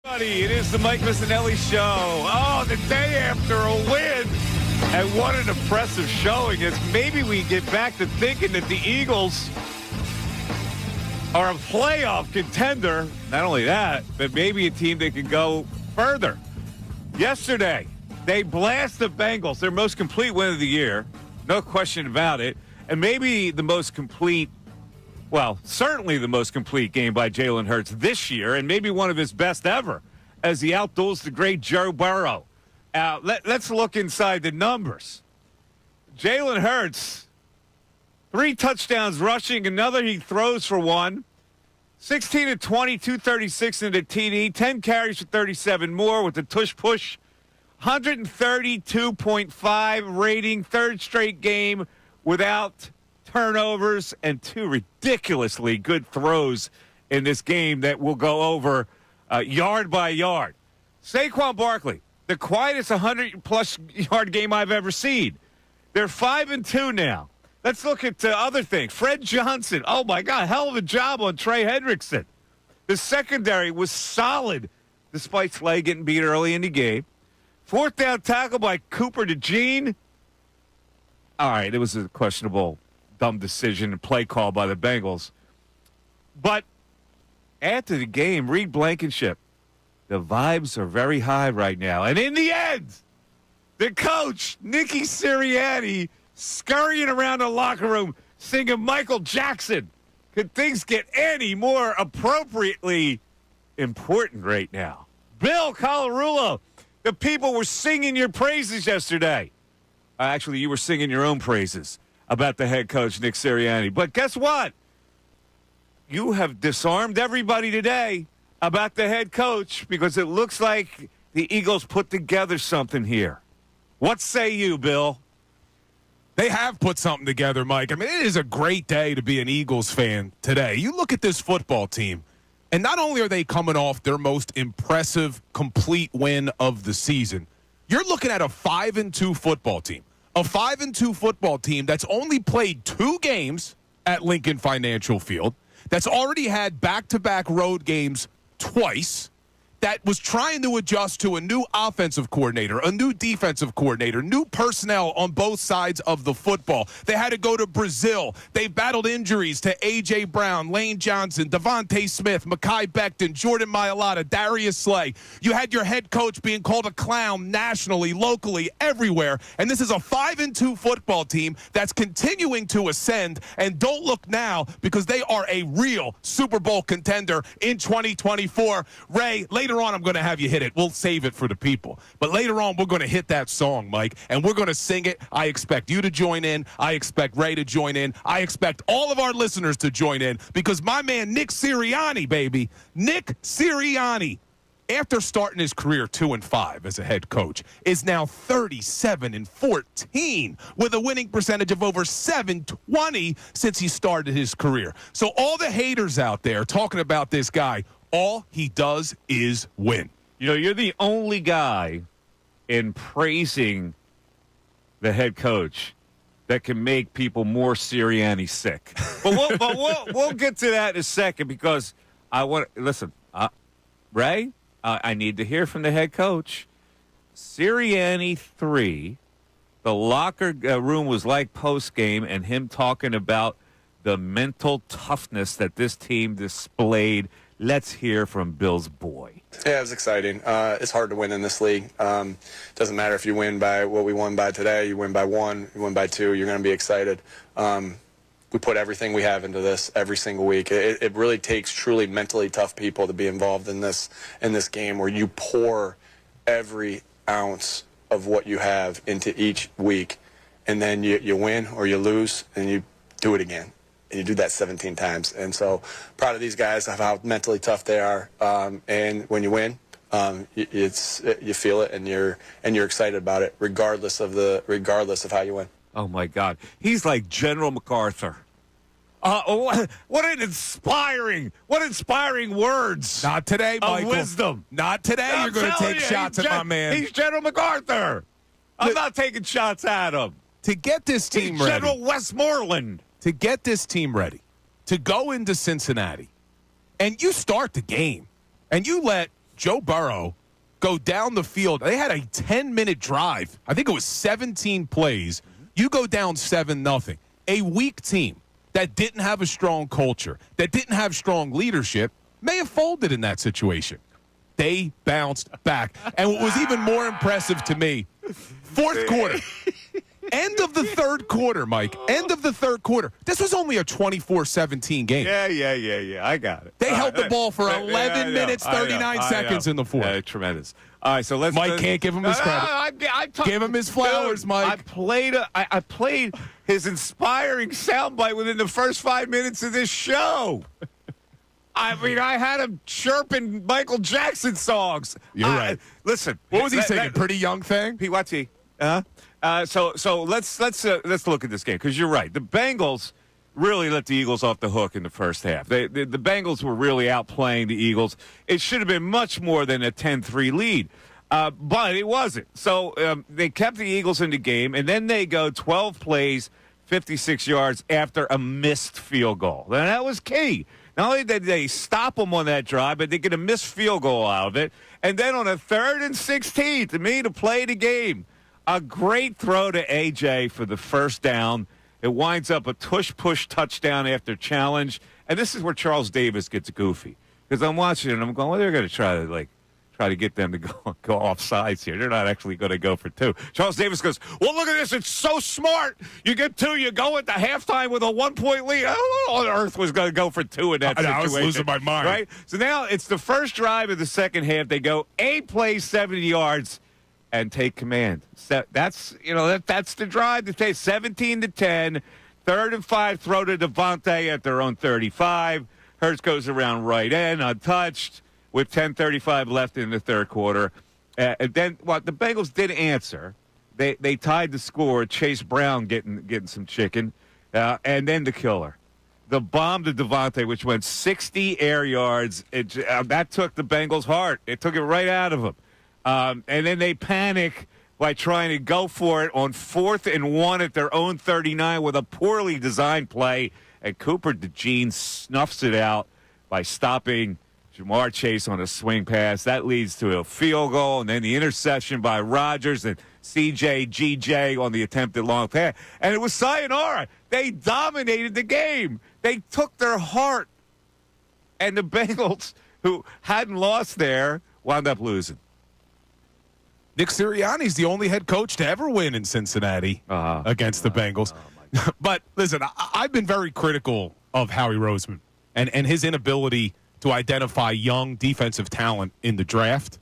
It is the Mike Missanelli Show. Oh, the day after a win. And what an impressive showing. It's maybe we get back to thinking that the Eagles are a playoff contender. Not only that, but maybe a team that can go further. Yesterday, they blast the Bengals, their most complete win of the year. No question about it. And maybe the most complete, well, certainly the most complete game by Jalen Hurts this year, and maybe one of his best ever, as he outduels the great Joe Burrow. Let's look inside the numbers. Jalen Hurts, 3 touchdowns rushing, another he throws for 1. 16 of 20, 236 in the TD, 10 carries for 37 more with the tush push. 132.5 rating, third straight game without turnovers, and 2 ridiculously good throws in this game that will go over yard by yard. Saquon Barkley, the quietest 100-plus yard game I've ever seen. They're 5-2 now. Let's look at other things. Fred Johnson, oh, my God, hell of a job on Trey Hendrickson. The secondary was solid despite Slay getting beat early in the game. 4th down tackle by Cooper DeJean. All right, it was a questionable, dumb decision and play call by the Bengals. But after the game, Reed Blankenship, the vibes are very high right now. And in the end, the coach, Nicky Sirianni, scurrying around the locker room singing Michael Jackson. Could things get any more appropriately important right now? Bill Colarulo, the people were singing your praises yesterday. Actually, you were singing your own praises about the head coach, Nick Sirianni. But guess what? You have disarmed everybody today about the head coach because it looks like the Eagles put together something here. What say you, Bill? They have put something together, Mike. I mean, it is a great day to be an Eagles fan today. You look at this football team, and not only are they coming off their most impressive, complete win of the season, you're looking at a 5-2 football team. A 5-2 football team that's only played 2 games at Lincoln Financial Field, that's already had back-to-back road games twice, that was trying to adjust to a new offensive coordinator, a new defensive coordinator, new personnel on both sides of the football. They had to go to Brazil. They battled injuries to A.J. Brown, Lane Johnson, DeVonta Smith, Mekhi Becton, Jordan Mailata, Darius Slay. You had your head coach being called a clown nationally, locally, everywhere. And this is a 5-2 football team that's continuing to ascend. And don't look now, because they are a real Super Bowl contender in 2024. Ray, later on, I'm going to have you hit it. We'll save it for the people. But later on, we're going to hit that song, Mike, and we're going to sing it. I expect you to join in. I expect Ray to join in. I expect all of our listeners to join in because my man Nick Sirianni, baby, Nick Sirianni, after starting his career 2-5 as a head coach, is now 37-14 with a winning percentage of over .720 since he started his career. So all the haters out there talking about this guy, all he does is win. You know, you're the only guy in praising the head coach that can make people more Sirianni sick. But we'll get to that in a second because I want to listen. Ray, I need to hear from the head coach. Sirianni 3. The locker room was like post game, and him talking about the mental toughness that this team displayed. Let's hear from Bill's boy. Yeah, it was exciting. It's hard to win in this league. Doesn't matter if you win by what we won by today, you win by 1, you win by 2, you're going to be excited. We put everything we have into this every single week. It really takes truly mentally tough people to be involved in this game where you pour every ounce of what you have into each week, and then you win or you lose, and you do it again. And you do that 17 times. And so proud of these guys, of how mentally tough they are. And when you win, you feel it, and you're excited about it, regardless of how you win. Oh my God, he's like General MacArthur. What inspiring words. Not today, Michael. Of wisdom. Not today. You're going to take shots at my man. He's General MacArthur. I'm not taking shots at him. To get this team ready. General Westmoreland. To get this team ready, to go into Cincinnati, and you start the game, and you let Joe Burrow go down the field. They had a 10-minute drive. I think it was 17 plays. You go down 7-0. A weak team that didn't have a strong culture, that didn't have strong leadership, may have folded in that situation. They bounced back. And what was even more impressive to me, fourth quarter. End of the third quarter, Mike. End of the third quarter. This was only a 24-17 game. Yeah. I got it. They held the ball for 11 minutes, 39 seconds in the fourth. Tremendous. All right, so let's. Mike can't give him his credit. Give him his flowers, dude, Mike. I played his inspiring soundbite within the first 5 minutes of this show. I mean, I had him chirping Michael Jackson songs. You're right. Listen, what was he singing? Pretty Young Thing? What's he? So let's look at this game because you're right. The Bengals really let the Eagles off the hook in the first half. The Bengals were really outplaying the Eagles. It should have been much more than a 10-3 lead, but it wasn't. So they kept the Eagles in the game, and then they go 12 plays, 56 yards after a missed field goal. And that was key. Not only did they stop them on that drive, but they get a missed field goal out of it. And then on a 3rd and 16, to play the game, a great throw to A.J. for the first down. It winds up a tush-push touchdown after challenge. And this is where Charles Davis gets goofy. Because I'm watching it and I'm going, well, they're going to try to get them to go off sides here. They're not actually going to go for 2. Charles Davis goes, well, look at this. It's so smart. You get 2. You go at the halftime with a 1-point lead. I don't know on earth was going to go for 2 in that situation. I was losing my mind. Right? So now it's the first drive of the second half. They go 8 plays, 70 yards. And take command. That's the drive to take 17-10, 3rd and 5, throw to DeVonta at their own 35. Hurts goes around right end, untouched, with 10:35 left in the third quarter. And then the Bengals did answer. They tied the score. Chase Brown getting some chicken, and then the killer. The bomb to DeVonta, which went 60 air yards. That took the Bengals' heart. It took it right out of them. And then they panic by trying to go for it on 4th and 1 at their own 39 with a poorly designed play. And Cooper DeJean snuffs it out by stopping Jamar Chase on a swing pass. That leads to a field goal, and then the interception by Rodgers and GJ on the attempted long pass. And it was sayonara. They dominated the game. They took their heart. And the Bengals, who hadn't lost there, wound up losing. Nick Sirianni's the only head coach to ever win in Cincinnati against the Bengals. But listen, I've been very critical of Howie Roseman and his inability to identify young defensive talent in the draft.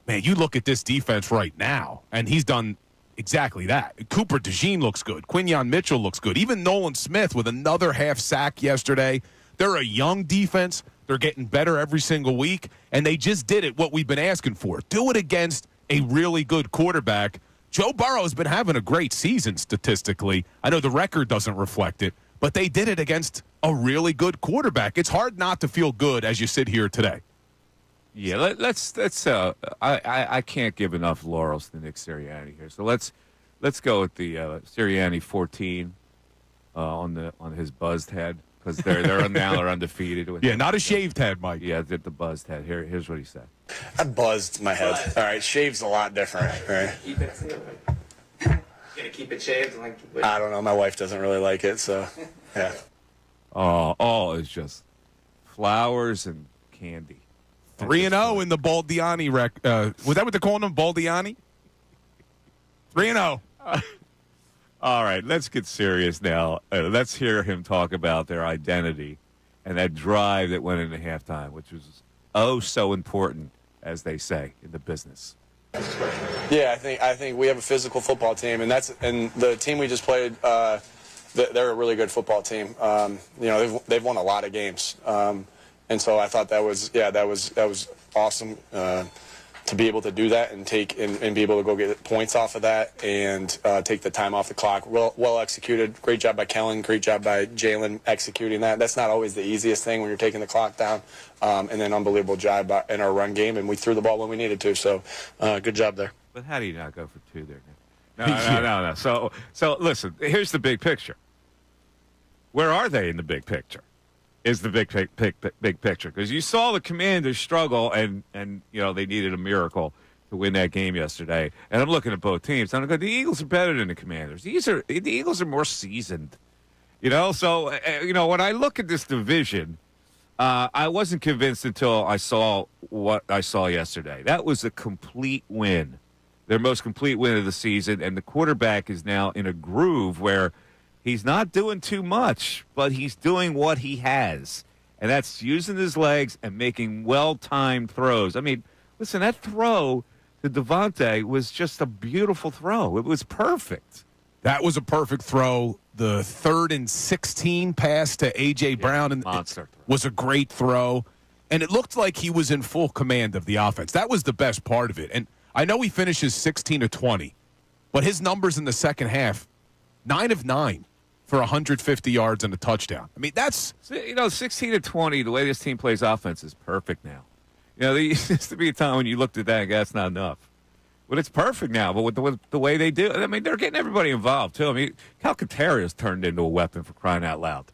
Man, you look at this defense right now, and he's done exactly that. Cooper DeJean looks good. Quinyon Mitchell looks good. Even Nolan Smith with another half sack yesterday. They're a young defense. They're getting better every single week, and they just did it, what we've been asking for. Do it against a really good quarterback. Joe Burrow's been having a great season statistically. I know the record doesn't reflect it, but they did it against a really good quarterback. It's hard not to feel good as you sit here today. Yeah, let's. I can't give enough laurels to Nick Sirianni here. So let's go with the Sirianni 14 on his buzzed head. Because they're undefeated. Yeah, not a shaved head, Mike. Yeah, the buzzed head. Here's what he said. I buzzed my head. All right, shave's a lot different. Right? Keep it sealed. You gonna keep it shaved? I don't know. My wife doesn't really like it, so yeah. All is just flowers and candy. 3-0 in the Baldiani was that what they're calling him, Baldiani? 3-0. All right, let's get serious now. Let's hear him talk about their identity and that drive that went into halftime, which was so important, as they say in the business. Yeah, I think we have a physical football team, and the team we just played. They're a really good football team. They've won a lot of games, and so I thought that was awesome. To be able to do that and be able to go get points off of that and take the time off the clock. Well executed. Great job by Kellen. Great job by Jalen executing that. That's not always the easiest thing when you're taking the clock down. And then unbelievable job in our run game, and we threw the ball when we needed to. So good job there. But how do you not go for 2 there? No. So listen, here's the big picture. Where are they in the big picture? is the big picture, because you saw the Commanders struggle, and they needed a miracle to win that game yesterday. And I'm looking at both teams, and I'm going, the Eagles are better than the Commanders. The Eagles are more seasoned. So when I look at this division, I wasn't convinced until I saw what I saw yesterday. That was a complete win, their most complete win of the season, and the quarterback is now in a groove where he's not doing too much, but he's doing what he has, and that's using his legs and making well-timed throws. I mean, listen, that throw to DeVonta was just a beautiful throw. It was perfect. That was a perfect throw. The 3rd and 16 pass to A.J. Brown and monster was a great throw, and it looked like he was in full command of the offense. That was the best part of it. And I know he finishes 16 of 20, but his numbers in the second half, 9 of 9 for 150 yards and a touchdown. I mean, that's 16 to 20. The way this team plays offense is perfect now. There used to be a time when you looked at that and go, that's not enough. But it's perfect now. But with the way they do, I mean, they're getting everybody involved too. I mean, Calcaterra has turned into a weapon, for crying out loud.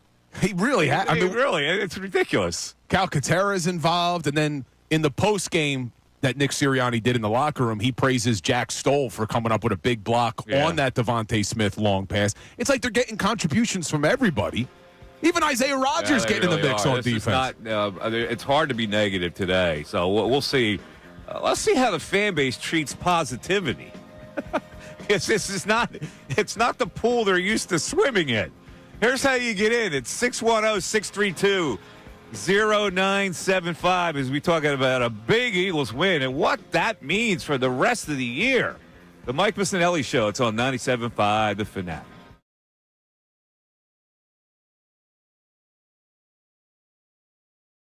He really has. I mean, really, it's ridiculous. Calcaterra is involved, and then in the post game that Nick Sirianni did in the locker room, he praises Jack Stoll for coming up with a big block on that DeVonta Smith long pass. It's like they're getting contributions from everybody. Even Isaiah Rodgers getting really in the mix on defense. It's hard to be negative today, so we'll see. Let's see how the fan base treats positivity. It's not the pool they're used to swimming in. Here's how you get in. It's 610-632-0975 as we talking about a big Eagles win and what that means for the rest of the year. The Mike Missanelli Show. It's on 97.5 The Fanatic.